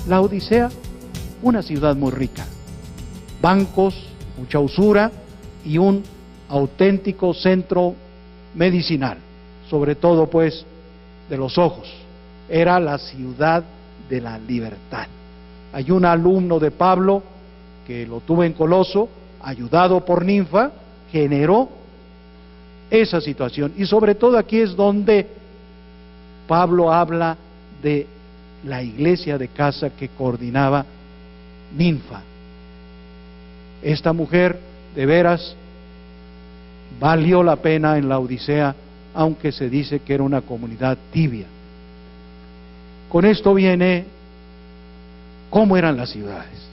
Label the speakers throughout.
Speaker 1: La Odisea, una ciudad muy rica, bancos, mucha usura y un auténtico centro medicinal, sobre todo pues de los ojos. Era la ciudad de la libertad. Hay un alumno de Pablo que lo tuvo en Coloso, ayudado por Ninfa, generó esa situación. Y sobre todo aquí es donde Pablo habla de la iglesia de casa que coordinaba Ninfa. Esta mujer, de veras, valió la pena en la Odisea, aunque se dice que era una comunidad tibia. Con esto viene cómo eran las ciudades.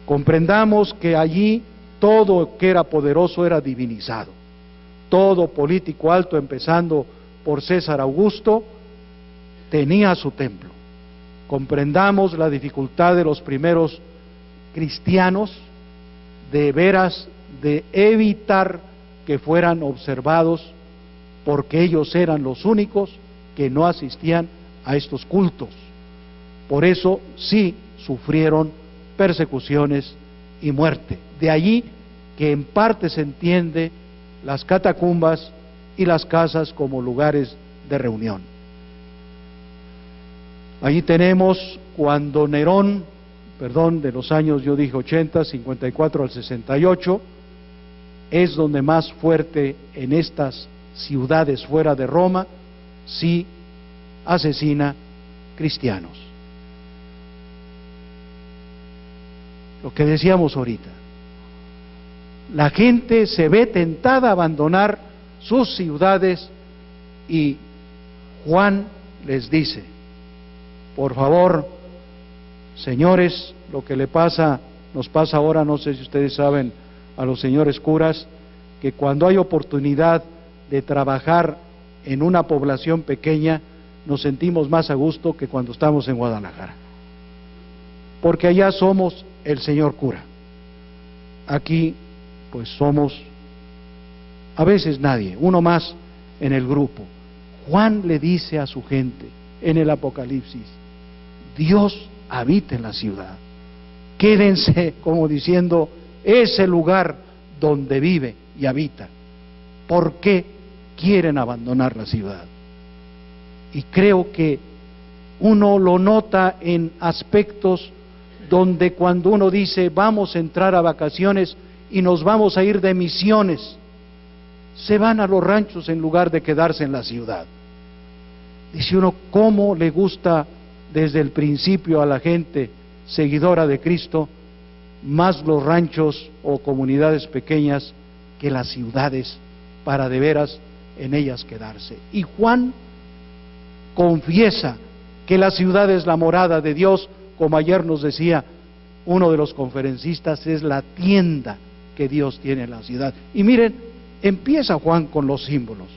Speaker 1: Comprendamos que allí todo que era poderoso era divinizado. Todo político alto, empezando por César Augusto, tenía su templo. Comprendamos la dificultad de los primeros cristianos, de veras, de evitar que fueran observados, porque ellos eran los únicos que no asistían a estos cultos. Por eso sí sufrieron persecuciones y muerte. De allí que en parte se entiende las catacumbas y las casas como lugares de reunión. Allí tenemos cuando Nerón, de los años, yo dije 80, 54 al 68, es donde más fuerte en estas ciudades fuera de Roma, sí asesina cristianos. Lo que decíamos ahorita, la gente se ve tentada a abandonar sus ciudades y Juan les dice: por favor, señores, lo que nos pasa ahora, no sé si ustedes saben, a los señores curas, que cuando hay oportunidad de trabajar en una población pequeña, nos sentimos más a gusto que cuando estamos en Guadalajara, porque allá somos el señor cura. Aquí pues somos a veces nadie, uno más en el grupo. Juan le dice a su gente en el Apocalipsis: Dios habita en la ciudad, quédense, como diciendo, es el lugar donde vive y habita. ¿Por qué quieren abandonar la ciudad? Y creo que uno lo nota en aspectos donde cuando uno dice vamos a entrar a vacaciones y nos vamos a ir de misiones, se van a los ranchos en lugar de quedarse en la ciudad. Dice uno, ¿cómo le gusta desde el principio a la gente seguidora de Cristo más los ranchos o comunidades pequeñas que las ciudades, para de veras en ellas quedarse? Y Juan confiesa que la ciudad es la morada de Dios, como ayer nos decía uno de los conferencistas, es la tienda que Dios tiene en la ciudad. Y miren, empieza Juan con los símbolos.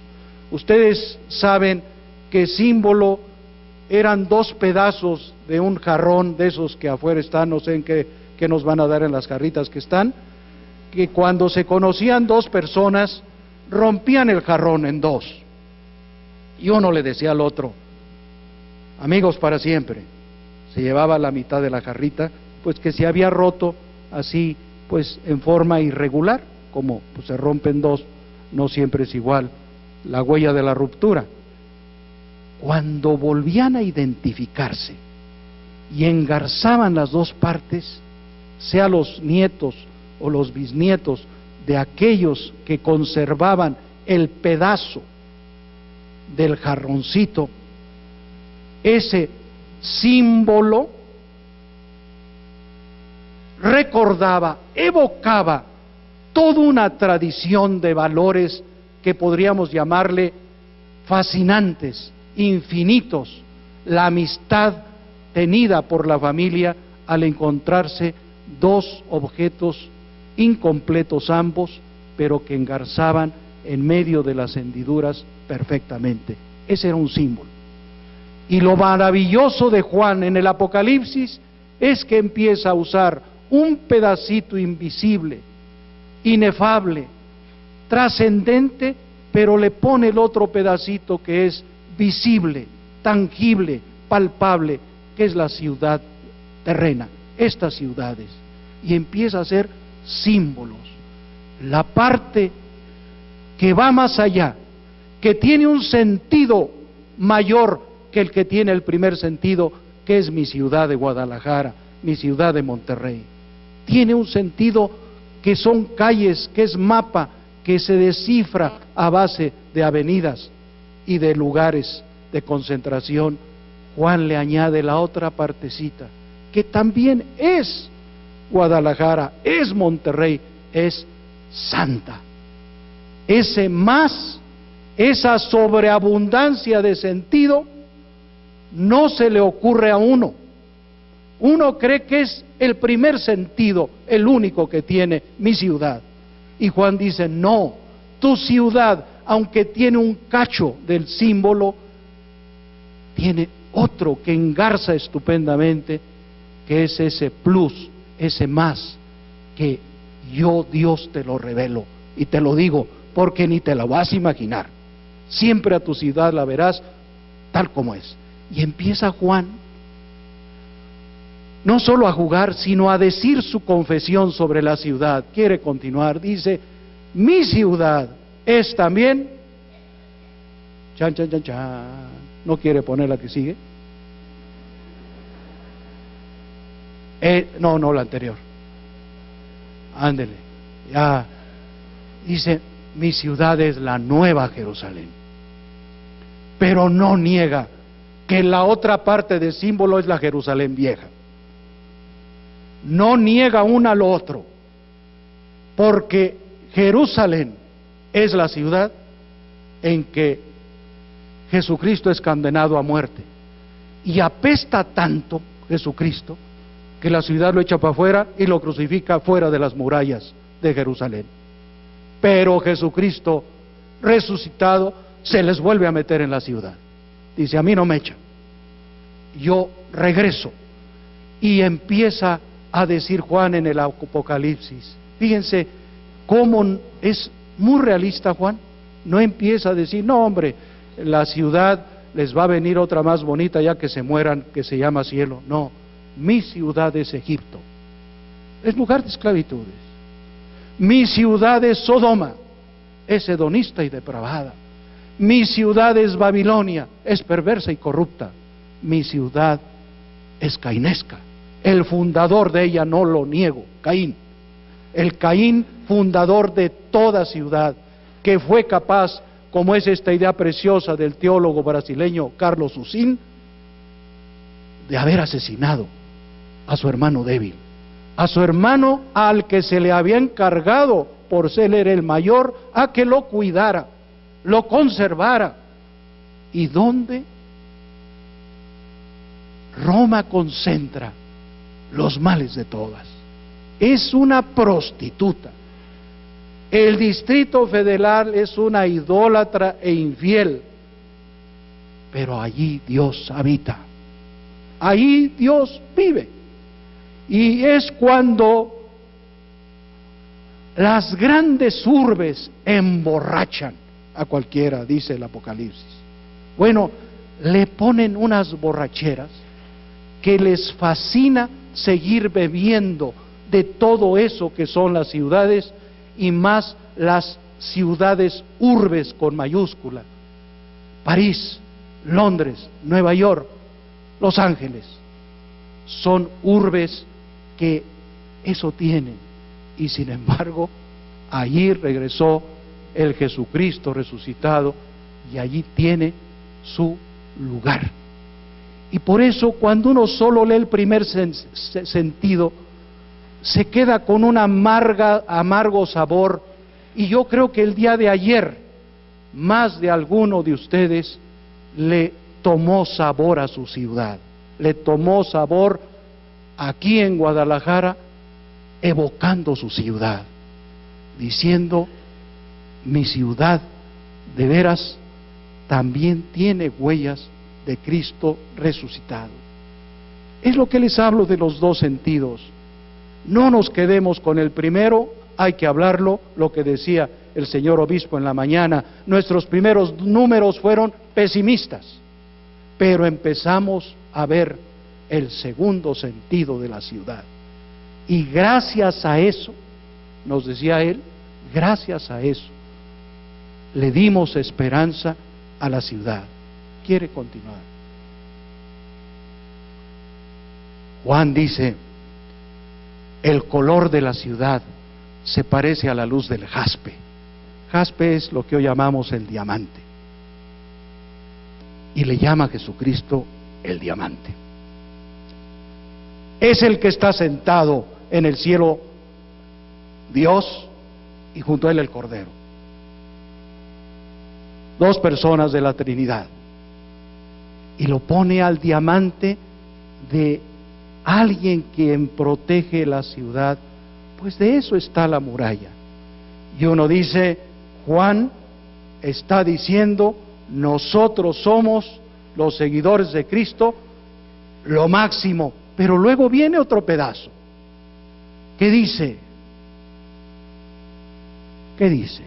Speaker 1: Ustedes saben que símbolo eran dos pedazos de un jarrón, de esos que afuera están, no sé en qué nos van a dar en las jarritas que están, que cuando se conocían dos personas, rompían el jarrón en dos. Y uno le decía al otro: amigos para siempre. Se llevaba la mitad de la jarrita, pues que se había roto así, pues en forma irregular, como pues, se rompen dos, no siempre es igual la huella de la ruptura. Cuando volvían a identificarse y engarzaban las dos partes, sea los nietos o los bisnietos de aquellos que conservaban el pedazo del jarroncito, ese símbolo recordaba, evocaba toda una tradición de valores que podríamos llamarle fascinantes, infinitos, la amistad tenida por la familia al encontrarse dos objetos incompletos ambos, pero que engarzaban en medio de las hendiduras perfectamente. Ese era un símbolo. Y lo maravilloso de Juan en el Apocalipsis es que empieza a usar un pedacito invisible, inefable, trascendente, pero le pone el otro pedacito que es visible, tangible, palpable, que es la ciudad terrena, estas ciudades, y empieza a ser símbolos. La parte que va más allá, que tiene un sentido mayor que el que tiene el primer sentido, que es mi ciudad de Guadalajara, mi ciudad de Monterrey. Tiene un sentido que son calles, que es mapa, que se descifra a base de avenidas y de lugares de concentración. Juan le añade la otra partecita, que también es Guadalajara, es Monterrey, es santa. Ese más, esa sobreabundancia de sentido, no se le ocurre a uno. Uno cree que es el primer sentido, el único que tiene mi ciudad. Y Juan dice, no, tu ciudad, aunque tiene un cacho del símbolo, tiene otro que engarza estupendamente, que es ese plus, ese más, que yo, Dios, te lo revelo. Y te lo digo, porque ni te la vas a imaginar. Siempre a tu ciudad la verás tal como es. Y empieza Juan, no solo a jugar, sino a decir su confesión sobre la ciudad. Quiere continuar, dice, mi ciudad es también, chan, chan, chan, chan. ¿No quiere poner la que sigue? No, la anterior. Ándele, ya. Dice, mi ciudad es la nueva Jerusalén. Pero no niega que la otra parte del símbolo es la Jerusalén vieja. No niega una al otro, porque Jerusalén es la ciudad en que Jesucristo es condenado a muerte, y apesta tanto Jesucristo que la ciudad lo echa para afuera y lo crucifica fuera de las murallas de Jerusalén. Pero Jesucristo resucitado se les vuelve a meter en la ciudad. Dice, a mí no me echan, yo regreso. Y empieza a decir Juan en el Apocalipsis. Fíjense cómo es muy realista Juan. No empieza a decir, no hombre, la ciudad les va a venir otra más bonita ya que se mueran, que se llama cielo. No, mi ciudad es Egipto, es lugar de esclavitudes. Mi ciudad es Sodoma, es hedonista y depravada. Mi ciudad es Babilonia, es perversa y corrupta. Mi ciudad es cainesca. El fundador de ella no lo niego, Caín. El Caín fundador de toda ciudad, que fue capaz, como es esta idea preciosa del teólogo brasileño Carlos Usín, de haber asesinado a su hermano débil, a su hermano al que se le había encargado, por ser el mayor, a que lo cuidara, lo conservara. ¿Y dónde? Roma concentra los males de todas. Es una prostituta. El Distrito Federal es una idólatra e infiel, pero allí Dios habita, allí Dios vive. Y es cuando las grandes urbes emborrachan a cualquiera, dice el Apocalipsis. Bueno, le ponen unas borracheras que les fascina seguir bebiendo de todo eso que son las ciudades, y más las ciudades urbes con mayúscula: París, Londres, Nueva York, Los Ángeles. Son urbes que eso tienen, y sin embargo allí regresó el Jesucristo resucitado, y allí tiene su lugar. Y por eso cuando uno solo lee el primer sentido, se queda con un amargo sabor. Y yo creo que el día de ayer más de alguno de ustedes le tomó sabor a su ciudad, le tomó sabor aquí en Guadalajara, evocando su ciudad, diciendo, mi ciudad de veras también tiene huellas de Cristo resucitado. Es lo que les hablo de los dos sentidos. No nos quedemos con el primero, hay que hablarlo, lo que decía el señor obispo en la mañana. Nuestros primeros números fueron pesimistas, pero empezamos a ver el segundo sentido de la ciudad. Y gracias a eso, nos decía él, gracias a eso, le dimos esperanza a la ciudad. Quiere continuar. Juan dice, el color de la ciudad se parece a la luz del jaspe. Jaspe es lo que hoy llamamos el diamante. Y le llama a Jesucristo el diamante. Es el que está sentado en el cielo, Dios, y junto a él el Cordero. Dos personas de la Trinidad. Y lo pone al diamante de alguien quien protege la ciudad. Pues de eso está la muralla. Y uno dice, Juan está diciendo, nosotros somos los seguidores de Cristo, lo máximo. Pero luego viene otro pedazo. ¿Qué dice? ¿Qué dice?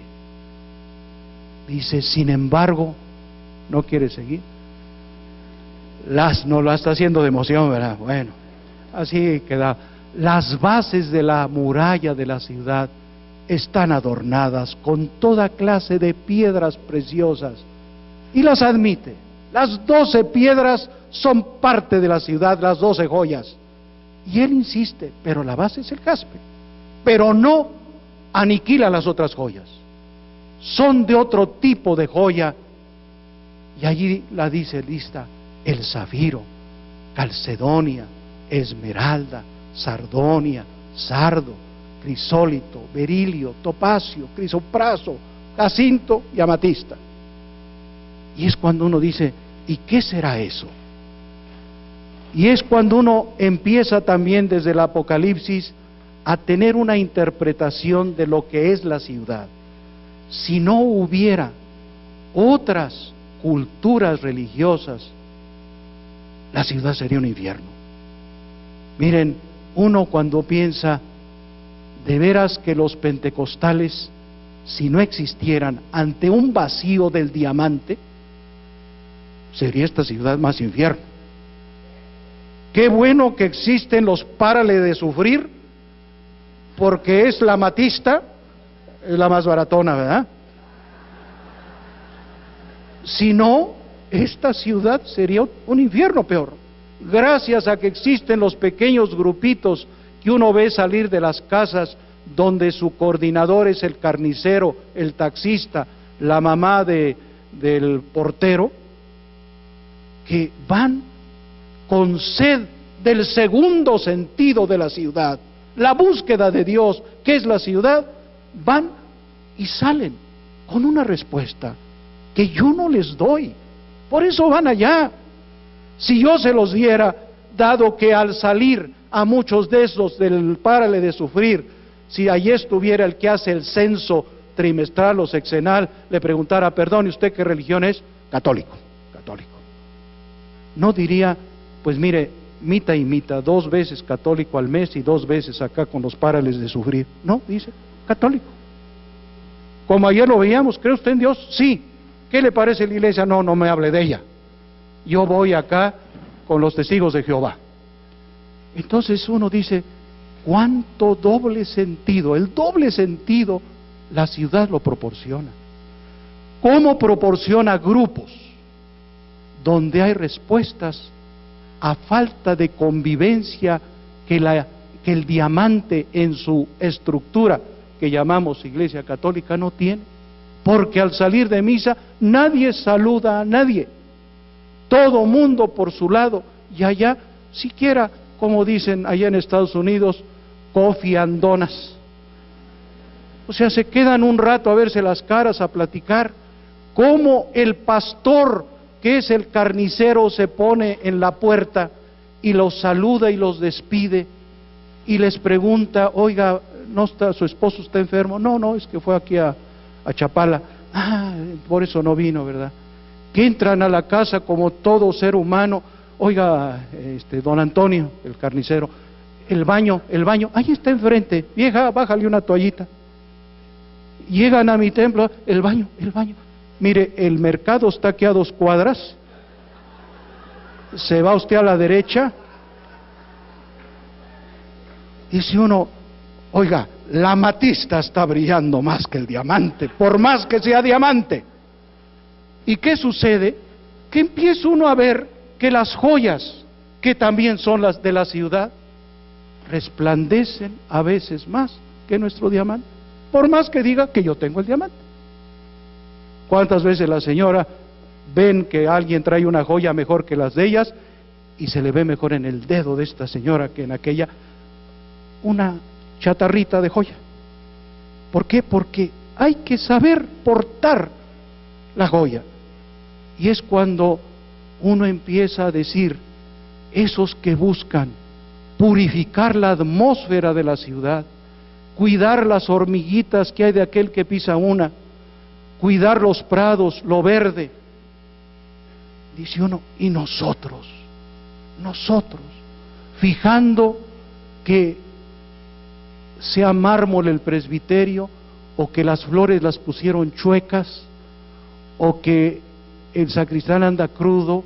Speaker 1: Dice, sin embargo, ¿no quiere seguir? No la está haciendo de emoción, ¿verdad? Bueno, así queda. Las bases de la muralla de la ciudad están adornadas con toda clase de piedras preciosas. Y las admite. Las 12 piedras son parte de la ciudad, las 12 joyas. Y él insiste, pero la base es el jaspe. Pero no aniquila las otras joyas. Son de otro tipo de joya. Y allí la dice lista, el zafiro, calcedonia, esmeralda, sardonia, sardo, crisólito, berilio, topacio, crisopraso, jacinto y amatista. Y es cuando uno dice, ¿y qué será eso? Y es cuando uno empieza también desde el Apocalipsis a tener una interpretación de lo que es la ciudad. Si no hubiera otras culturas religiosas, la ciudad sería un infierno. Miren, uno cuando piensa, de veras que los pentecostales, si no existieran ante un vacío del diamante, sería esta ciudad más infierno. Qué bueno que existen los párales de sufrir, porque es la amatista, es la más baratona, ¿verdad? Si no, esta ciudad sería un infierno peor. Gracias a que existen los pequeños grupitos que uno ve salir de las casas donde su coordinador es el carnicero, el taxista, la mamá del portero, que van con sed del segundo sentido de la ciudad, la búsqueda de Dios, que es la ciudad, van y salen con una respuesta que yo no les doy. Por eso van allá. Si yo se los diera, dado que al salir a muchos de esos del párale de sufrir, si allí estuviera el que hace el censo trimestral o sexenal, le preguntara, perdón, ¿y usted qué religión es? Católico, católico. No diría, pues mire, mita y mita, 2 veces católico al mes y 2 veces acá con los párales de sufrir. No, dice, católico. Como ayer lo veíamos, ¿cree usted en Dios? Sí. ¿Qué le parece la iglesia? No, no me hable de ella. Yo voy acá con los testigos de Jehová. Entonces uno dice, ¿cuánto doble sentido? El doble sentido la ciudad lo proporciona. ¿Cómo proporciona grupos donde hay respuestas a falta de convivencia que el diamante en su estructura que llamamos Iglesia Católica no tiene? Porque al salir de misa nadie saluda a nadie, todo mundo por su lado, y allá siquiera, como dicen allá en Estados Unidos, coffee and donuts. O sea, se quedan un rato a verse las caras, a platicar. Como el pastor, que es el carnicero, se pone en la puerta y los saluda y los despide y les pregunta, oiga, ¿no está, su esposo está enfermo? No, es que fue aquí a Chapala. Ah, por eso no vino, ¿verdad? Que entran a la casa como todo ser humano. Oiga, don Antonio, el carnicero, el baño, ahí está enfrente, vieja, bájale una toallita. Llegan a mi templo, el baño. Mire, el mercado está aquí a 2 cuadras, se va usted a la derecha Dice uno, oiga, la amatista está brillando más que el diamante, por más que sea diamante. ¿Y qué sucede? Que empieza uno a ver que las joyas, que también son las de la ciudad, resplandecen a veces más que nuestro diamante, por más que diga que yo tengo el diamante. ¿Cuántas veces la señora ven que alguien trae una joya mejor que las de ellas y se le ve mejor en el dedo de esta señora que en aquella? Una chatarrita de joya. ¿Por qué? Porque hay que saber portar la joya. Y es cuando uno empieza a decir, esos que buscan purificar la atmósfera de la ciudad, cuidar las hormiguitas que hay de aquel que pisa una, cuidar los prados, lo verde. Dice uno, y nosotros, fijando que sea mármol el presbiterio, o que las flores las pusieron chuecas, o que el sacristán anda crudo.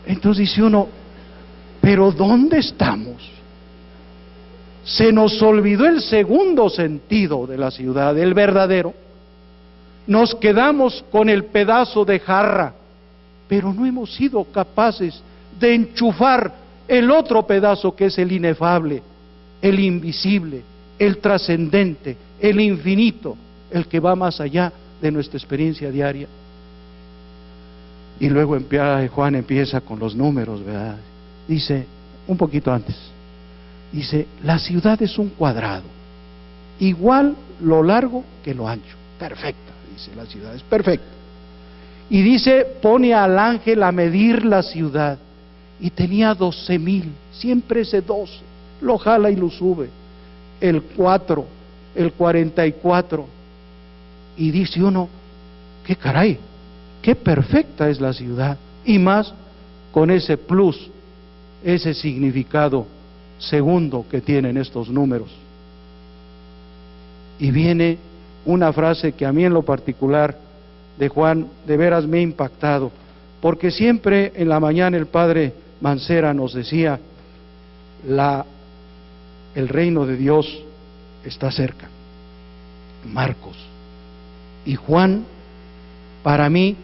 Speaker 1: Entonces dice uno, pero ¿dónde estamos? Se nos olvidó el segundo sentido de la ciudad, el verdadero. Nos quedamos con el pedazo de jarra, pero no hemos sido capaces de enchufar el otro pedazo, que es el inefable, el invisible, el trascendente, el infinito, el que va más allá de nuestra experiencia diaria. Y luego Juan empieza con los números, ¿verdad? Dice, un poquito antes, dice, la ciudad es un cuadrado, igual lo largo que lo ancho. Perfecta, dice, la ciudad es perfecta. Y dice, pone al ángel a medir la ciudad, y tenía 12,000, siempre ese 12, lo jala y lo sube, el 4, el 44, y dice uno, qué caray, qué perfecta es la ciudad, y más con ese plus, ese significado segundo que tienen estos números. Y viene una frase que a mí en lo particular de Juan de veras me ha impactado, porque siempre en la mañana el padre Mancera nos decía, el reino de Dios está cerca, Marcos. Y Juan, para mí,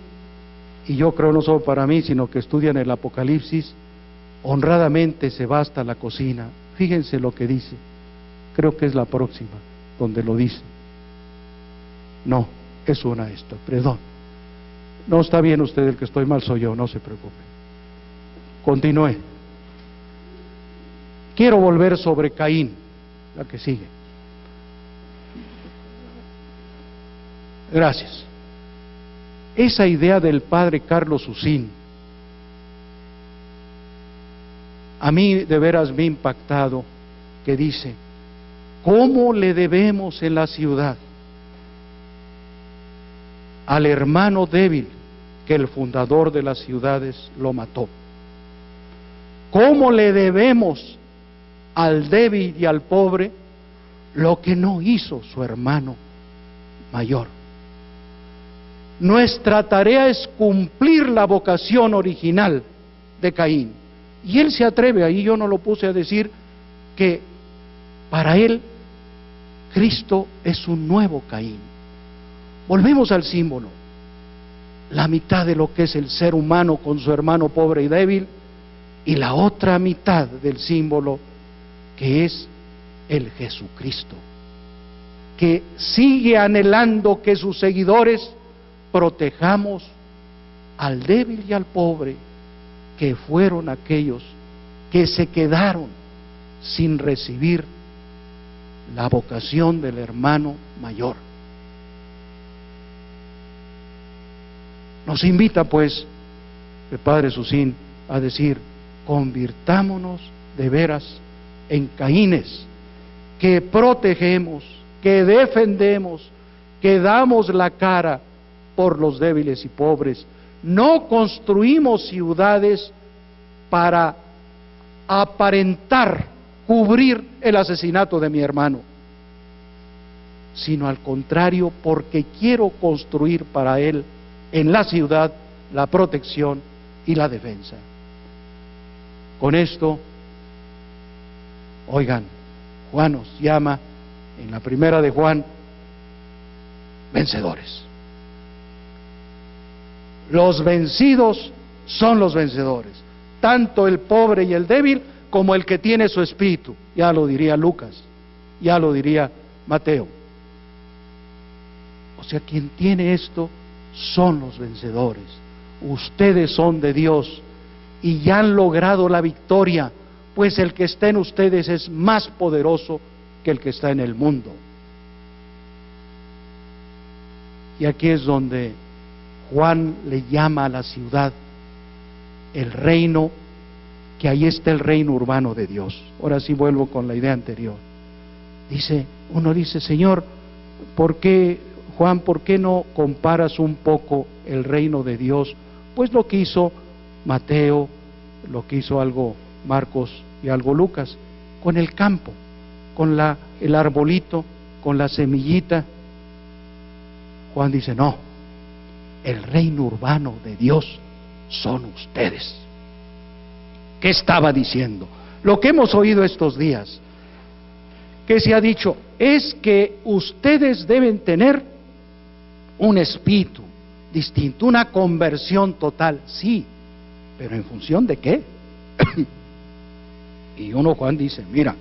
Speaker 1: y yo creo no solo para mí, sino que estudian el Apocalipsis, honradamente se va hasta la cocina. Fíjense lo que dice, creo que es la próxima donde lo dice. No, es una esta, perdón. No, está bien usted, el que estoy mal soy yo, no se preocupe. Continúe. Quiero volver sobre Caín, la que sigue. Gracias. Esa idea del padre Carlos Usín, a mí de veras me ha impactado, que dice, ¿cómo le debemos en la ciudad al hermano débil que el fundador de las ciudades lo mató? ¿Cómo le debemos al débil y al pobre lo que no hizo su hermano mayor? Nuestra tarea es cumplir la vocación original de Caín. Y él se atreve, ahí yo no lo puse a decir, que para él Cristo es un nuevo Caín. Volvemos al símbolo. La mitad de lo que es el ser humano con su hermano pobre y débil, y la otra mitad del símbolo que es el Jesucristo, que sigue anhelando que sus seguidores protejamos al débil y al pobre, que fueron aquellos que se quedaron sin recibir la vocación del hermano mayor. Nos invita pues el Padre Susín a decir, convirtámonos de veras en Caínes, que protegemos, que defendemos, que damos la cara por los débiles y pobres. No construimos ciudades para aparentar, cubrir el asesinato de mi hermano, sino al contrario, porque quiero construir para él en la ciudad la protección y la defensa. Con esto, oigan, Juan nos llama en la primera de Juan vencedores. Los vencidos son los vencedores, tanto el pobre y el débil como el que tiene su espíritu. Ya lo diría Lucas, ya lo diría Mateo. O sea, quien tiene esto son los vencedores. Ustedes son de Dios y ya han logrado la victoria, pues el que está en ustedes es más poderoso que el que está en el mundo. Y aquí es donde Juan le llama a la ciudad el reino, que ahí está el reino urbano de Dios. Ahora sí vuelvo con la idea anterior. Uno dice, Señor, ¿por qué, Juan, por qué no comparas un poco el reino de Dios? Pues lo que hizo Mateo, lo que hizo algo Marcos y algo Lucas, con el campo, con el arbolito, con la semillita. Juan dice, no, el reino urbano de Dios son ustedes. ¿Qué estaba diciendo? Lo que hemos oído estos días, que se ha dicho, es que ustedes deben tener un espíritu distinto, una conversión total. Sí, pero ¿en función de qué? Y Juan dice, mira,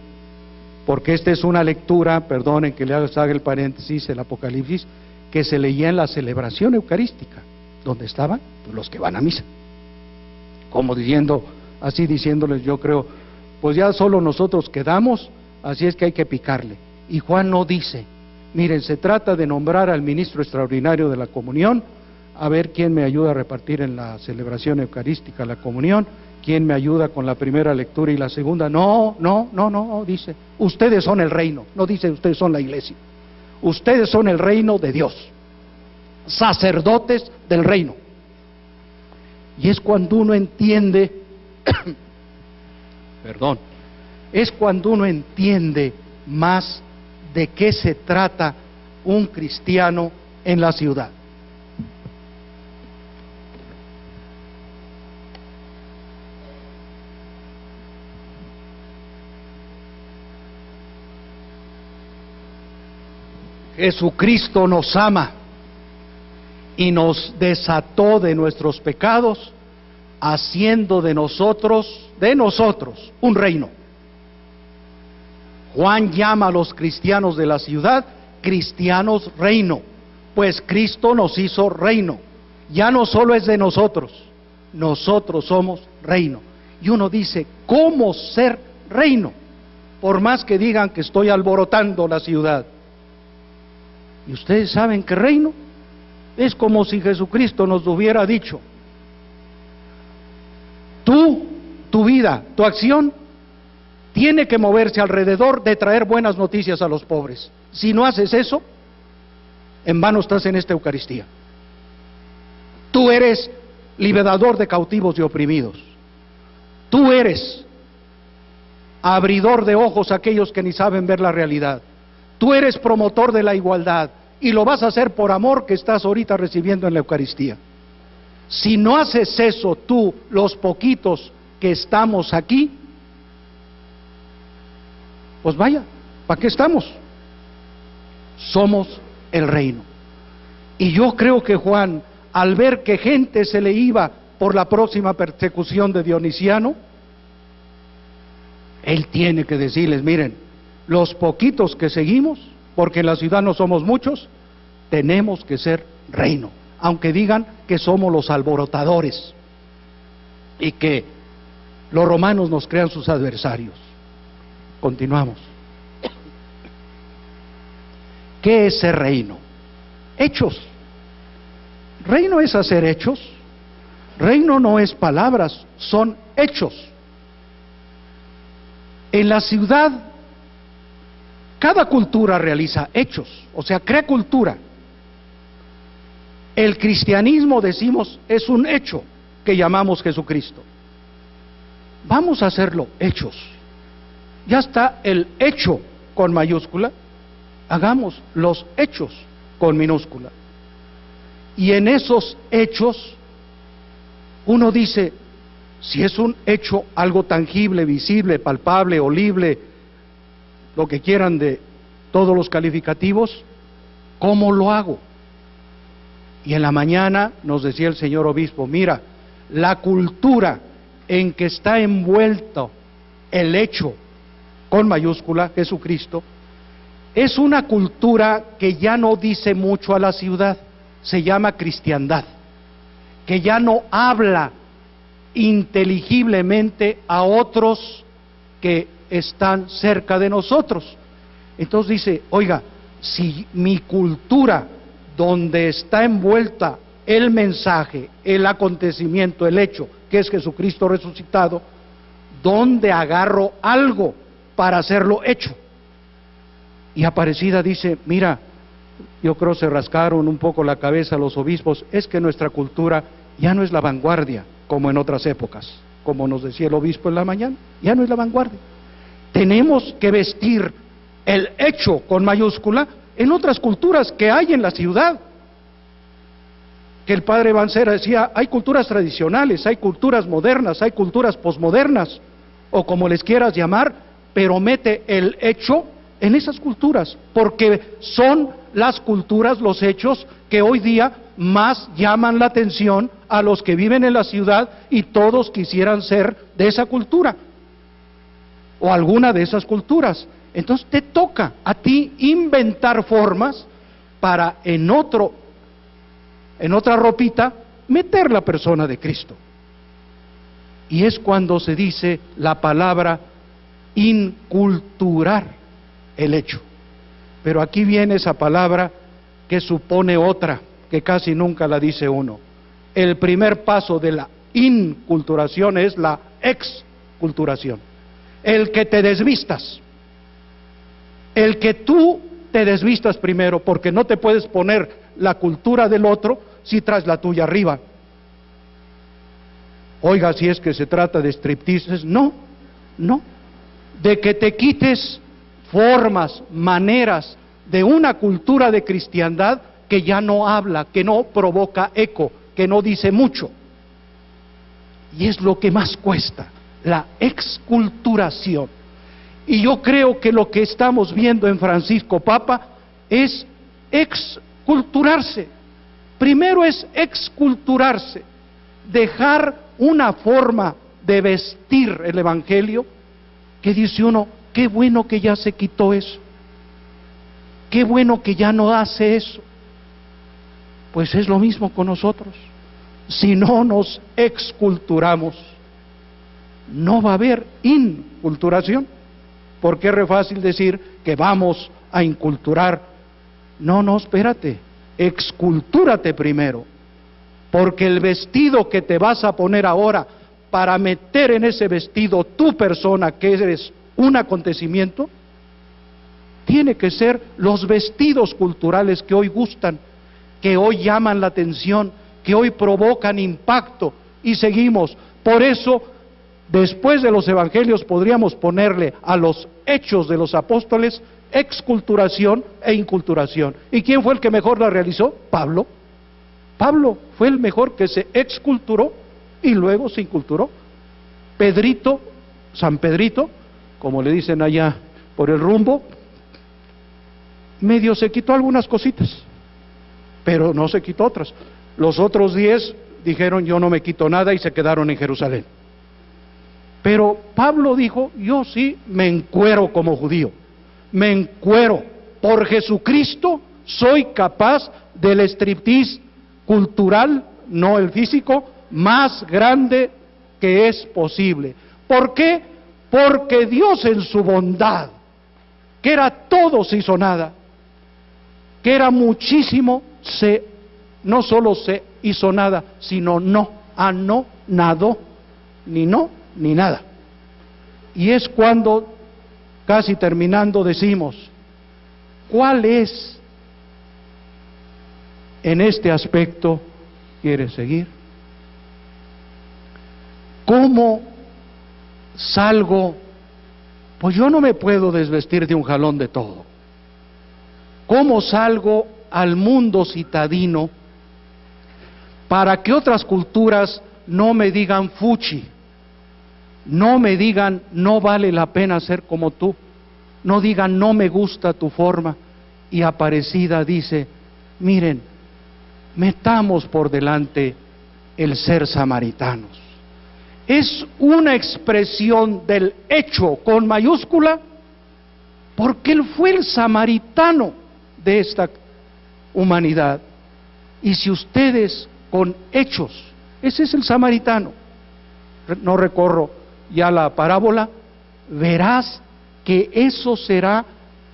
Speaker 1: porque esta es una lectura, perdonen que le haga el paréntesis, el Apocalipsis, que se leía en la celebración eucarística, donde estaban los que van a misa, como diciéndoles, yo creo, pues ya solo nosotros quedamos, así es que hay que picarle. Y Juan no dice, miren, se trata de nombrar al ministro extraordinario de la comunión, a ver quién me ayuda a repartir en la celebración eucarística la comunión, quién me ayuda con la primera lectura y la segunda. No, dice, ustedes son el reino, no dice ustedes son la iglesia. Ustedes son el reino de Dios, sacerdotes del reino. Y es cuando uno entiende, es cuando uno entiende más de qué se trata un cristiano en la ciudad. Jesucristo nos ama y nos desató de nuestros pecados, haciendo de nosotros, un reino. Juan llama a los cristianos de la ciudad cristianos reino, pues Cristo nos hizo reino. Ya no solo es de nosotros somos reino. Y uno dice, ¿cómo ser reino? Por más que digan que estoy alborotando la ciudad. Y ustedes saben que reino es como si Jesucristo nos hubiera dicho, tu vida, tu acción tiene que moverse alrededor de traer buenas noticias a los pobres. Si no haces eso, en vano estás en esta Eucaristía. Tú eres liberador de cautivos y oprimidos. Tú eres abridor de ojos a aquellos que ni saben ver la realidad. Tú eres promotor de la igualdad y lo vas a hacer por amor que estás ahorita recibiendo en la Eucaristía. Si no haces eso tú, los poquitos que estamos aquí, pues vaya, ¿para qué estamos? Somos el reino. Y yo creo que Juan, al ver que gente se le iba por la próxima persecución de Dionisiano, él tiene que decirles, miren, los poquitos que seguimos, porque en la ciudad no somos muchos, tenemos que ser reino, aunque digan que somos los alborotadores y que los romanos nos crean sus adversarios. Continuamos. ¿Qué es ser reino? Hechos. Reino es hacer hechos. Reino no es palabras, son hechos. En la ciudad, cada cultura realiza hechos, o sea, crea cultura. El cristianismo, decimos, es un hecho que llamamos Jesucristo. Vamos a hacerlo hechos. Ya está el hecho con mayúscula, hagamos los hechos con minúscula. Y en esos hechos, uno dice, Si es un hecho, algo tangible, visible, palpable, olible, lo que quieran de todos los calificativos, ¿cómo lo hago? Y en la mañana nos decía el señor obispo, mira, la cultura en que está envuelto el hecho con mayúscula, Jesucristo, es una cultura que ya no dice mucho a la ciudad, se llama cristiandad, que ya no habla inteligiblemente a otros que están cerca de nosotros. Entonces dice, oiga, si mi cultura, donde está envuelta el mensaje, el acontecimiento, el hecho, que es Jesucristo resucitado, ¿dónde agarro algo para hacerlo hecho? Y Aparecida dice, mira, yo creo se rascaron un poco la cabeza los obispos, es que nuestra cultura ya no es la vanguardia, como en otras épocas, como nos decía el obispo en la mañana, ya no es la vanguardia. Tenemos que vestir el hecho con mayúscula en otras culturas que hay en la ciudad. Que el padre Bancera decía, hay culturas tradicionales, hay culturas modernas, hay culturas posmodernas, o como les quieras llamar, pero mete el hecho en esas culturas, porque son las culturas, los hechos que hoy día más llaman la atención a los que viven en la ciudad y todos quisieran ser de esa cultura o alguna de esas culturas. Entonces te toca a ti inventar formas para en otra ropita meter la persona de Cristo. Y es cuando se dice la palabra inculturar el hecho. Pero aquí viene esa palabra que supone otra, que casi nunca la dice uno. El primer paso de la inculturación es la exculturación. El que te desvistas. El que tú te desvistas primero, porque no te puedes poner la cultura del otro si traes la tuya arriba. Oiga, si es que se trata de striptease, no, de que te quites formas, maneras de una cultura de cristiandad que ya no habla, que no provoca eco, que no dice mucho. Y es lo que más cuesta, la exculturación. Y yo creo que lo que estamos viendo en Francisco Papa es exculturarse. Primero es exculturarse, dejar una forma de vestir el Evangelio que dice uno, qué bueno que ya se quitó eso, qué bueno que ya no hace eso. Pues es lo mismo con nosotros. Si no nos exculturamos, no va a haber inculturación, porque es re fácil decir que vamos a inculturar. No, espérate, excultúrate primero, porque el vestido que te vas a poner ahora, para meter en ese vestido tu persona, que eres un acontecimiento, tiene que ser los vestidos culturales que hoy gustan, que hoy llaman la atención, que hoy provocan impacto, y seguimos. Por eso, después de los evangelios podríamos ponerle a los hechos de los apóstoles exculturación e inculturación. ¿Y quién fue el que mejor la realizó? Pablo. Pablo fue el mejor que se exculturó y luego se inculturó. Pedrito, San Pedrito, como le dicen allá por el rumbo, medio se quitó algunas cositas, pero no se quitó otras. Los otros 10 dijeron, yo no me quito nada, y se quedaron en Jerusalén. Pero Pablo dijo, yo sí me encuero como judío, me encuero, por Jesucristo soy capaz del striptease cultural, no el físico, más grande que es posible. ¿Por qué? Porque Dios en su bondad, que era todo se hizo nada, que era muchísimo, no solo se hizo nada, sino anonadó, ni no, ni nada. Y es cuando, casi terminando, decimos, ¿cuál es en este aspecto quieres seguir? ¿Cómo salgo? Pues yo no me puedo desvestir de un jalón de todo. ¿Cómo salgo al mundo citadino para que otras culturas no me digan fuchi, no me digan, no vale la pena ser como tú, no digan, no me gusta tu forma. Y Aparecida dice, miren, metamos por delante el ser samaritanos. Es una expresión del hecho con mayúscula, porque él fue el samaritano de esta humanidad. Y si ustedes con hechos, ese es el samaritano, no recorro ya la parábola, verás que eso será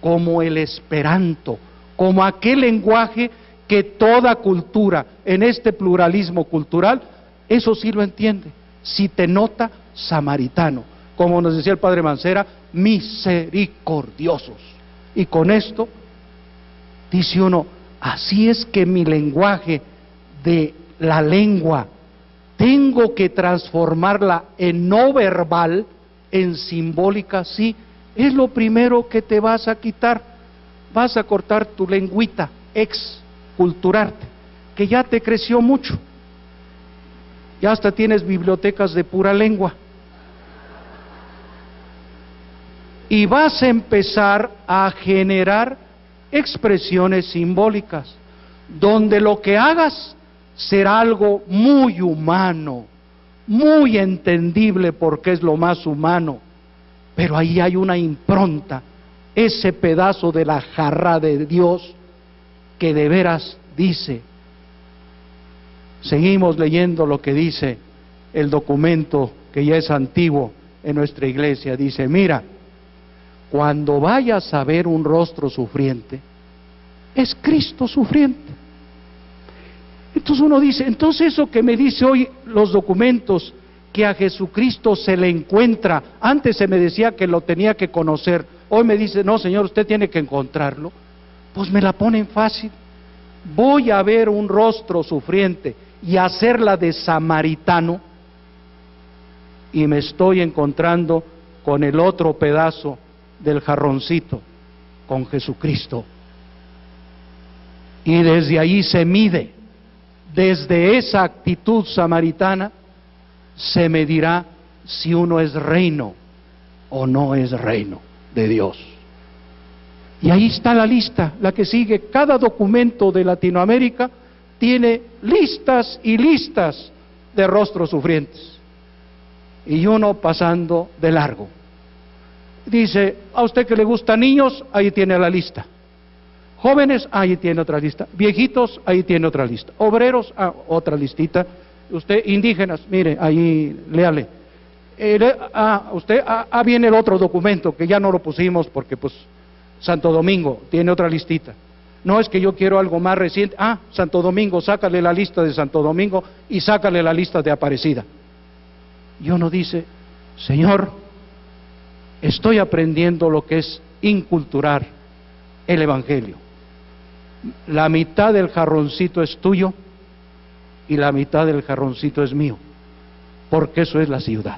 Speaker 1: como el esperanto, como aquel lenguaje que toda cultura, en este pluralismo cultural, eso sí lo entiende. Si te nota samaritano, como nos decía el padre Mancera, misericordiosos. Y con esto dice uno, así es que mi lenguaje de la lengua tengo que transformarla en no verbal, en simbólica. Sí, es lo primero que te vas a quitar. Vas a cortar tu lengüita, exculturarte, que ya te creció mucho. Ya hasta tienes bibliotecas de pura lengua. Y vas a empezar a generar expresiones simbólicas, donde lo que hagas será algo muy humano, muy entendible porque es lo más humano, pero ahí hay una impronta, ese pedazo de la jarra de Dios que de veras dice. Seguimos leyendo lo que dice el documento que ya es antiguo en nuestra iglesia, dice, mira, cuando vayas a ver un rostro sufriente, es Cristo sufriente. Entonces uno dice, entonces eso que me dice hoy los documentos, que a Jesucristo se le encuentra, antes se me decía que lo tenía que conocer, hoy me dice, no señor, usted tiene que encontrarlo, pues me la ponen fácil. Voy a ver un rostro sufriente y hacerla de samaritano, y me estoy encontrando con el otro pedazo del jarroncito, con Jesucristo. Y desde ahí se mide, desde esa actitud samaritana, se medirá si uno es reino o no es reino de Dios. Y ahí está la lista, la que sigue. Cada documento de Latinoamérica tiene listas y listas de rostros sufrientes. Y uno pasando de largo. Dice, a usted que le gustan niños, ahí tiene la lista. Jóvenes, ahí tiene otra lista. Viejitos, ahí tiene otra lista. Obreros, otra listita. Usted, indígenas, mire, ahí, léale. Viene el otro documento, que ya no lo pusimos porque pues Santo Domingo tiene otra listita. No es que yo quiero algo más reciente. Santo Domingo, sácale la lista de Santo Domingo y sácale la lista de Aparecida. Y uno dice, Señor, estoy aprendiendo lo que es inculturar el Evangelio. La mitad del jarroncito es tuyo y la mitad del jarroncito es mío, porque eso es la ciudad.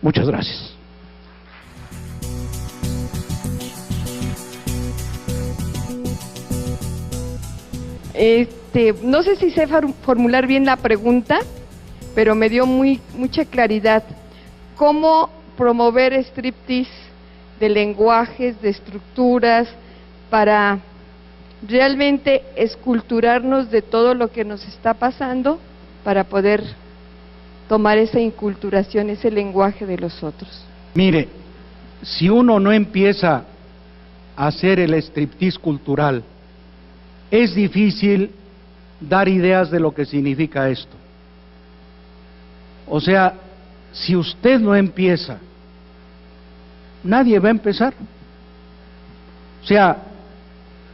Speaker 1: Muchas gracias.
Speaker 2: No sé si sé formular bien la pregunta, pero me dio mucha claridad. ¿Cómo promover striptease de lenguajes, de estructuras, para realmente esculturarnos de todo lo que nos está pasando, para poder tomar esa inculturación, ese lenguaje de los otros?
Speaker 1: Mire, si uno no empieza a hacer el striptease cultural, es difícil dar ideas de lo que significa esto. O sea, si usted no empieza, nadie va a empezar. O sea,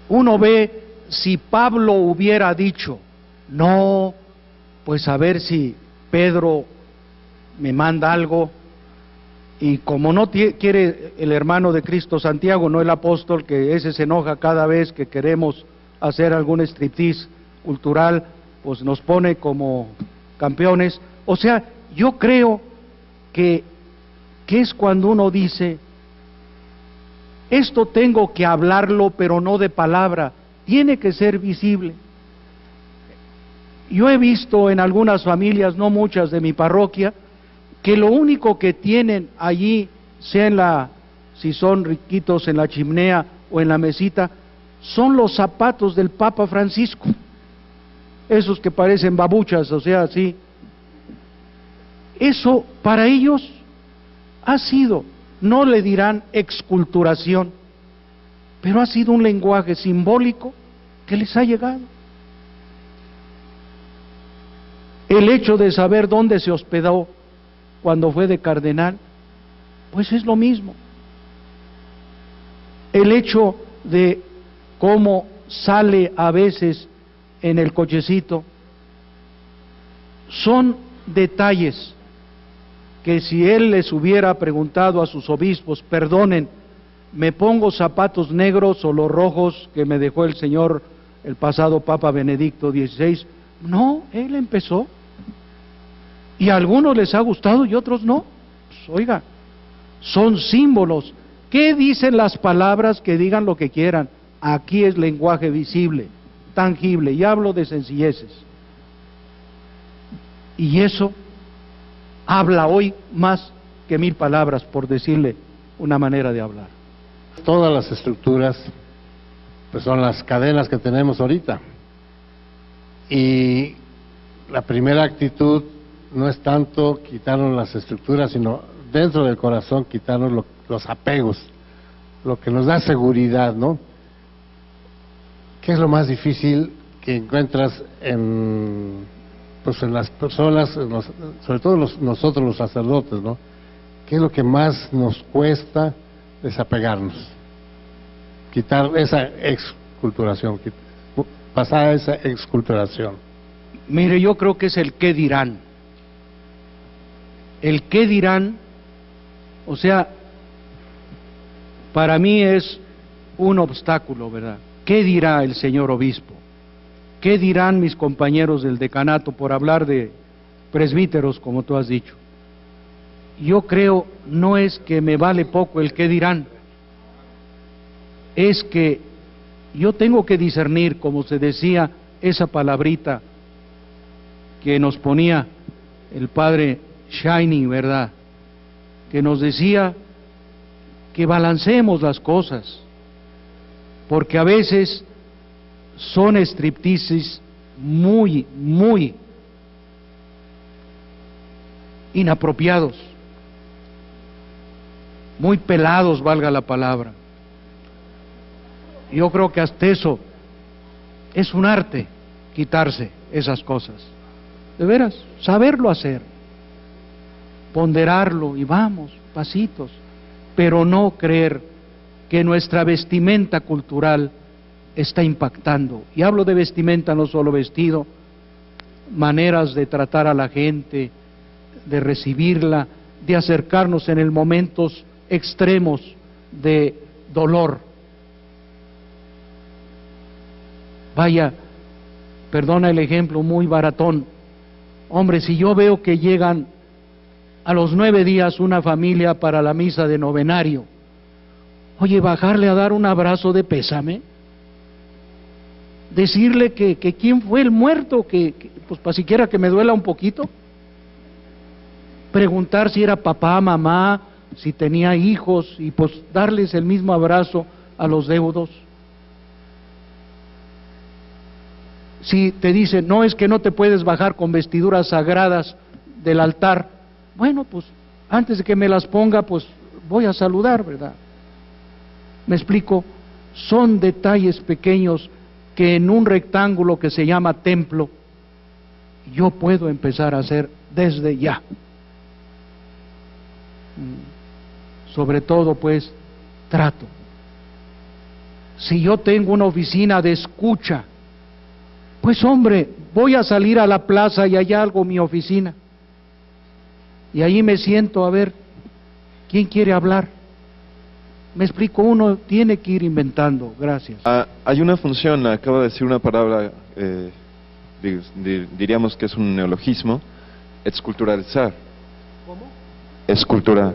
Speaker 1: uno ve, si Pablo hubiera dicho, no, pues a ver si Pedro me manda algo, y como no quiere el hermano de Cristo Santiago, no el apóstol, que ese se enoja cada vez que queremos hacer algún striptease cultural, pues nos pone como campeones. O sea, yo creo que es cuando uno dice, esto tengo que hablarlo, pero no de palabra, tiene que ser visible. Yo he visto en algunas familias, no muchas de mi parroquia, que lo único que tienen allí, sea si son riquitos en la chimenea o en la mesita, son los zapatos del Papa Francisco, esos que parecen babuchas, o sea, así. Eso para ellos ha sido, no le dirán exculturación, pero ha sido un lenguaje simbólico que les ha llegado. El hecho de saber dónde se hospedó cuando fue de cardenal, pues es lo mismo. El hecho de cómo sale a veces en el cochecito, son detalles que si él les hubiera preguntado a sus obispos, perdonen, ¿me pongo zapatos negros o los rojos que me dejó el pasado Papa Benedicto XVI? No, él empezó. Y a algunos les ha gustado y otros no. Pues, oiga, son símbolos. ¿Qué dicen las palabras? Que digan lo que quieran. Aquí es lenguaje visible, tangible, y hablo de sencilleces. Y eso habla hoy más que 1000 palabras, por decirle una manera de hablar.
Speaker 3: Todas las estructuras pues son las cadenas que tenemos ahorita. Y la primera actitud no es tanto quitarnos las estructuras, sino dentro del corazón quitarnos los apegos, lo que nos da seguridad, ¿no? ¿Qué es lo más difícil que encuentras en las personas, sobre todo nosotros los sacerdotes, ¿no? ¿Qué es lo que más nos cuesta desapegarnos? Quitar esa exculturación, pasar a esa exculturación.
Speaker 1: Mire, yo creo que es el qué dirán. El qué dirán, o sea, para mí es un obstáculo, ¿verdad? ¿Qué dirá el señor obispo? ¿Qué dirán mis compañeros del decanato, por hablar de presbíteros, como tú has dicho? Yo creo, no es que me vale poco el qué dirán, es que yo tengo que discernir, como se decía, esa palabrita que nos ponía el padre Shining, ¿verdad? Que nos decía que balanceemos las cosas, porque a veces son stripteases muy, muy inapropiados, muy pelados, valga la palabra. Yo creo que hasta eso es un arte, quitarse esas cosas. De veras, saberlo hacer, ponderarlo y vamos, pasitos, pero no creer que nuestra vestimenta cultural está impactando. Y hablo de vestimenta, no solo vestido, maneras de tratar a la gente, de recibirla, de acercarnos en momentos extremos de dolor. Vaya, perdona el ejemplo muy baratón. Hombre, si yo veo que llegan a los 9 días una familia para la misa de novenario, oye, bajarle a dar un abrazo de pésame, decirle que quién fue el muerto, pues para siquiera que me duela un poquito, preguntar si era papá, mamá, si tenía hijos, y pues darles el mismo abrazo a los deudos. Si te dicen, no, es que no te puedes bajar con vestiduras sagradas del altar, bueno, pues antes de que me las ponga, pues voy a saludar, ¿verdad? Me explico, son detalles pequeños que en un rectángulo que se llama templo, yo puedo empezar a hacer desde ya. Sobre todo, pues, trato. Si yo tengo una oficina de escucha, pues hombre, voy a salir a la plaza y allá hago mi oficina. Y ahí me siento a ver quién quiere hablar. Me explico, uno tiene que ir inventando. Gracias.
Speaker 4: Hay una función, acabo de decir una palabra, diríamos que es un neologismo, esculturalizar.
Speaker 1: ¿Cómo?
Speaker 4: Esculturar.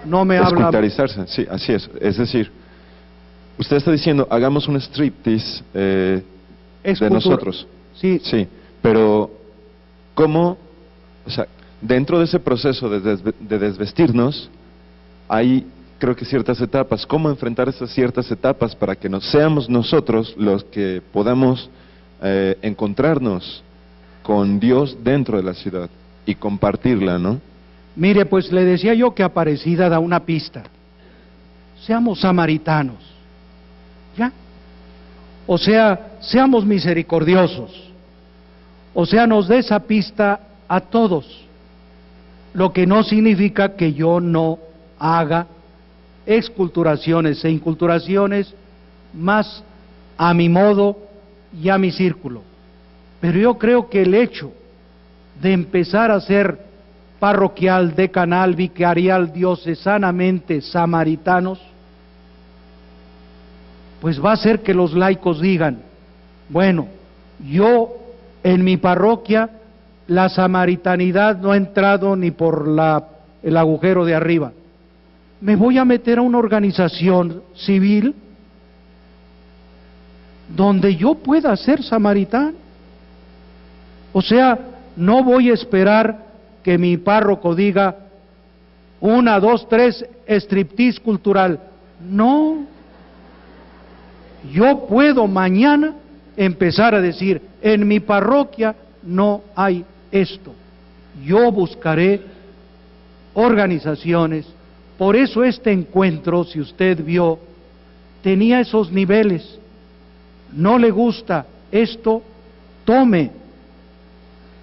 Speaker 1: No me habla.
Speaker 4: Esculturalizarse, sí, así es. Es decir, usted está diciendo, hagamos un striptease de nosotros.
Speaker 1: Sí.
Speaker 4: Sí, pero ¿cómo? O sea, dentro de ese proceso de desvestirnos, hay, creo que ciertas etapas. ¿Cómo enfrentar esas ciertas etapas para que seamos nosotros los que podamos encontrarnos con Dios dentro de la ciudad y compartirla, ¿no?
Speaker 1: Mire, pues le decía yo que Aparecida da una pista. Seamos samaritanos, ¿ya? O sea, seamos misericordiosos. O sea, nos dé esa pista a todos. Lo que no significa que yo no haga exculturaciones e inculturaciones más a mi modo y a mi círculo. Pero yo creo que el hecho de empezar a ser parroquial, decanal, vicarial, diocesanamente samaritanos, pues va a hacer que los laicos digan, bueno, yo en mi parroquia la samaritanidad no ha entrado ni por el agujero de arriba. Me voy a meter a una organización civil donde yo pueda ser samaritano. O sea, no voy a esperar que mi párroco diga 1, 2, 3, striptease cultural. No. Yo puedo mañana empezar a decir, en mi parroquia no hay esto. Yo buscaré organizaciones. Por eso este encuentro, si usted vio, tenía esos niveles. No le gusta esto, tome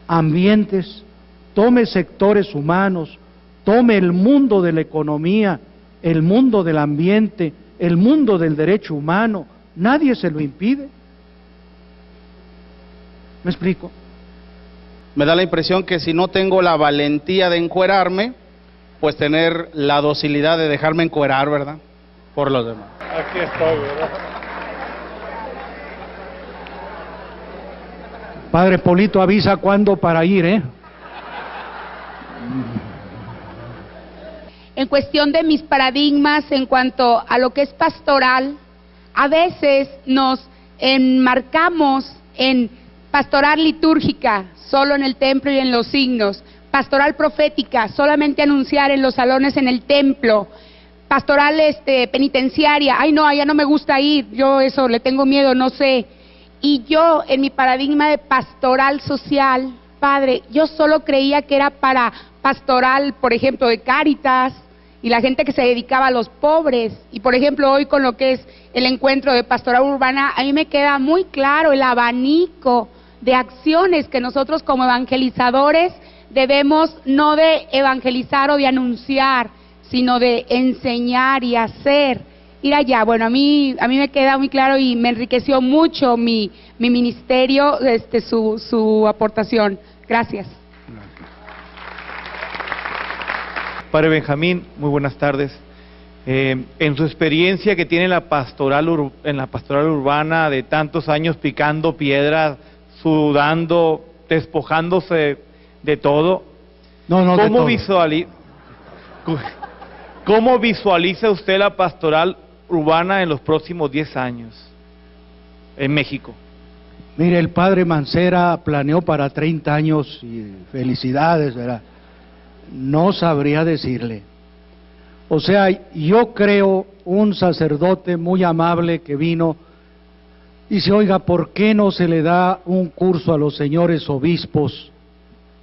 Speaker 1: ambientes, tome sectores humanos, tome el mundo de la economía, el mundo del ambiente, el mundo del derecho humano. Nadie se lo impide. ¿Me explico?
Speaker 5: Me da la impresión que si no tengo la valentía de encuerarme, pues tener la docilidad de dejarme encuerar, ¿verdad? Por los demás.
Speaker 3: Aquí estoy, ¿verdad?
Speaker 1: Padre Polito avisa cuándo para ir, ¿eh?
Speaker 6: En cuestión de mis paradigmas en cuanto a lo que es pastoral, a veces nos enmarcamos en pastoral litúrgica, solo en el templo y en los signos, pastoral profética, solamente anunciar en los salones en el templo, pastoral penitenciaria, ay no, allá no me gusta ir, yo eso le tengo miedo, no sé. Y yo en mi paradigma de pastoral social, padre, yo solo creía que era para pastoral, por ejemplo, de Cáritas y la gente que se dedicaba a los pobres. Y por ejemplo, hoy con lo que es el encuentro de pastoral urbana, a mí me queda muy claro el abanico de acciones que nosotros como evangelizadores debemos no de evangelizar o de anunciar, sino de enseñar y hacer. Ir allá, bueno, a mí me queda muy claro y me enriqueció mucho mi ministerio, su aportación. Gracias.
Speaker 7: Padre Benjamín, muy buenas tardes. En su experiencia que tiene en la pastoral urbana de tantos años picando piedras, sudando, despojándose de todo, ¿cómo visualiza usted la pastoral urbana en los próximos 10 años en México?
Speaker 1: Mire, el padre Mancera planeó para 30 años y felicidades, ¿verdad? No sabría decirle. O sea, yo creo un sacerdote muy amable que vino y dice, oiga, ¿por qué no se le da un curso a los señores obispos?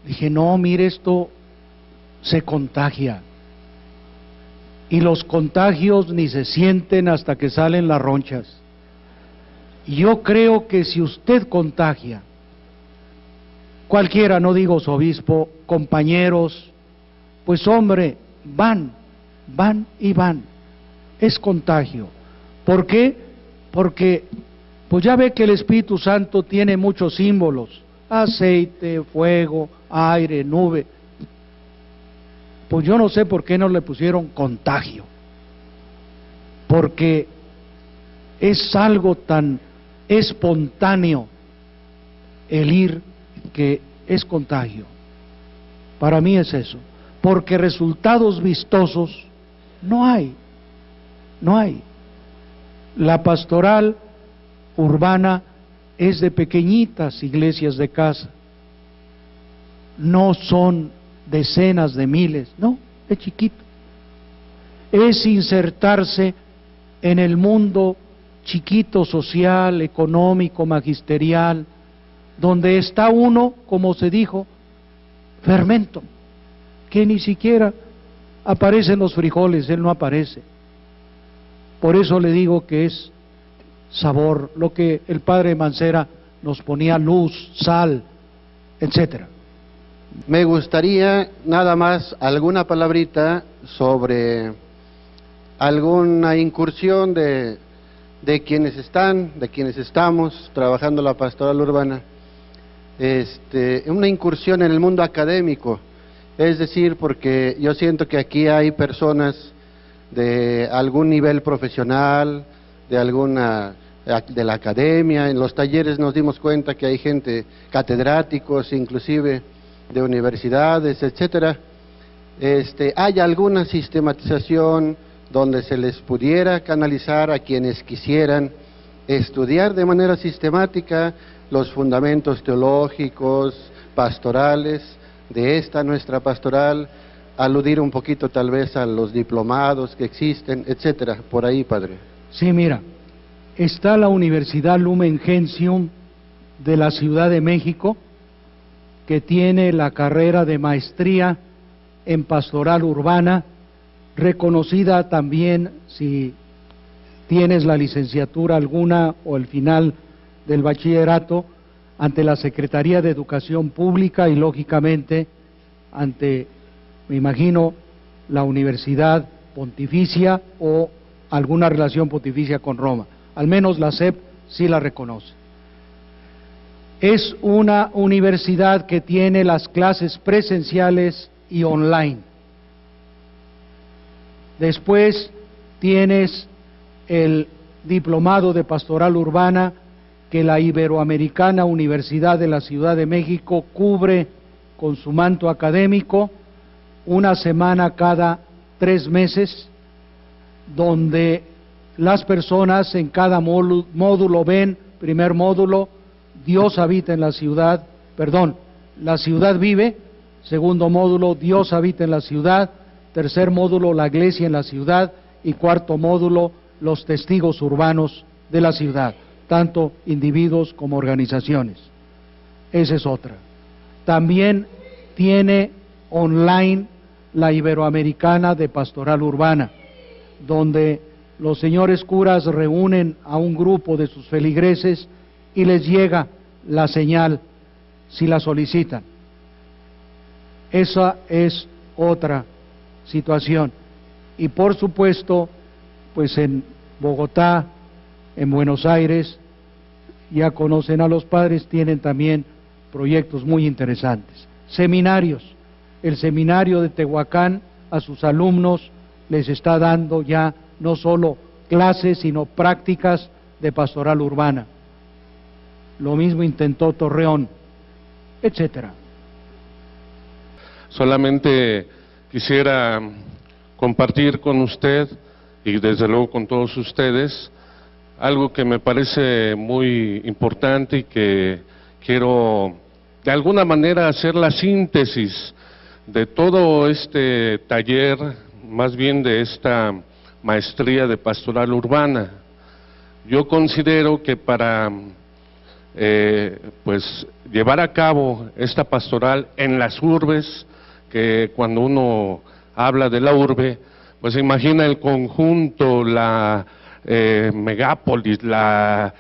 Speaker 1: Dije, no, mire, esto se contagia. Y los contagios ni se sienten hasta que salen las ronchas. Y yo creo que si usted contagia, cualquiera, no digo su obispo, compañeros, pues hombre, van y van. Es contagio. ¿Por qué? Porque, pues ya ve que el Espíritu Santo tiene muchos símbolos: aceite, fuego, aire, nube. Pues yo no sé por qué no le pusieron contagio, porque es algo tan espontáneo el ir que es contagio. Para mí es eso, porque resultados vistosos no hay. La pastoral urbana es de pequeñitas iglesias de casa, no son decenas de miles, no, es chiquito. Es insertarse en el mundo chiquito, social, económico, magisterial, donde está uno, como se dijo, fermento, que ni siquiera aparecen los frijoles, él no aparece. Por eso le digo que es sabor, lo que el padre Mancera nos ponía, luz, sal, etcétera.
Speaker 8: Me gustaría nada más alguna palabrita sobre alguna incursión de quienes estamos trabajando la pastoral urbana, una incursión en el mundo académico, es decir, porque yo siento que aquí hay personas de algún nivel profesional, de la academia. En los talleres nos dimos cuenta que hay gente, catedráticos inclusive de universidades, etcétera. ¿Hay alguna sistematización donde se les pudiera canalizar a quienes quisieran estudiar de manera sistemática los fundamentos teológicos, pastorales de esta nuestra pastoral, aludir un poquito tal vez a los diplomados que existen, etcétera, por ahí, padre?
Speaker 1: Sí, mira, está la Universidad Lumen Gentium de la Ciudad de México, que tiene la carrera de maestría en pastoral urbana, reconocida también si tienes la licenciatura alguna o el final del bachillerato, ante la Secretaría de Educación Pública y lógicamente ante, me imagino, la Universidad Pontificia o alguna relación pontificia con Roma. Al menos la SEP sí la reconoce. Es una universidad que tiene las clases presenciales y online. Después tienes el diplomado de pastoral urbana que la Iberoamericana Universidad de la Ciudad de México cubre con su manto académico, una semana cada 3 meses, donde las personas en cada módulo ven, primer módulo, Dios habita en la ciudad, la ciudad vive, segundo módulo, Dios habita en la ciudad, tercer módulo, la iglesia en la ciudad, y cuarto módulo, los testigos urbanos de la ciudad, tanto individuos como organizaciones. Esa es otra. También tiene online la Iberoamericana de Pastoral Urbana, donde los señores curas reúnen a un grupo de sus feligreses y les llega la señal si la solicitan. Esa es otra situación. Y por supuesto, pues en Bogotá, en Buenos Aires, ya conocen a los padres, tienen también proyectos muy interesantes. Seminarios. El seminario de Tehuacán a sus alumnos les está dando ya no solo clases, sino prácticas de pastoral urbana. Lo mismo intentó Torreón, etcétera.
Speaker 9: Solamente quisiera compartir con usted y desde luego con todos ustedes algo que me parece muy importante y que quiero de alguna manera hacer la síntesis de todo este taller, más bien de esta maestría de pastoral urbana. Yo considero que para pues llevar a cabo esta pastoral en las urbes, que cuando uno habla de la urbe, pues se imagina el conjunto, la megápolis, la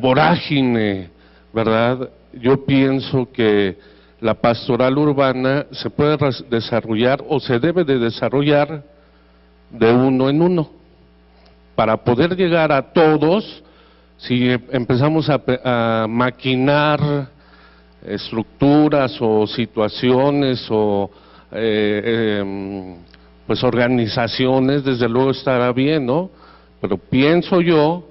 Speaker 9: vorágine, ¿verdad? Yo pienso que la pastoral urbana se puede desarrollar o se debe de desarrollar de uno en uno. Para poder llegar a todos, si empezamos a maquinar estructuras o situaciones o pues organizaciones, desde luego estará bien, ¿no? Pero pienso yo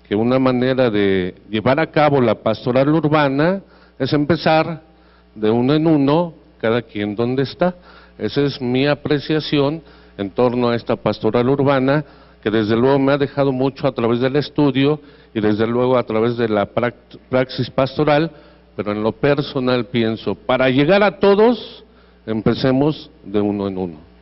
Speaker 9: que una manera de llevar a cabo la pastoral urbana es empezar de uno en uno, cada quien donde está. Esa es mi apreciación en torno a esta pastoral urbana, que desde luego me ha dejado mucho a través del estudio y desde luego a través de la praxis pastoral, pero en lo personal pienso, para llegar a todos Empecemos de uno en uno.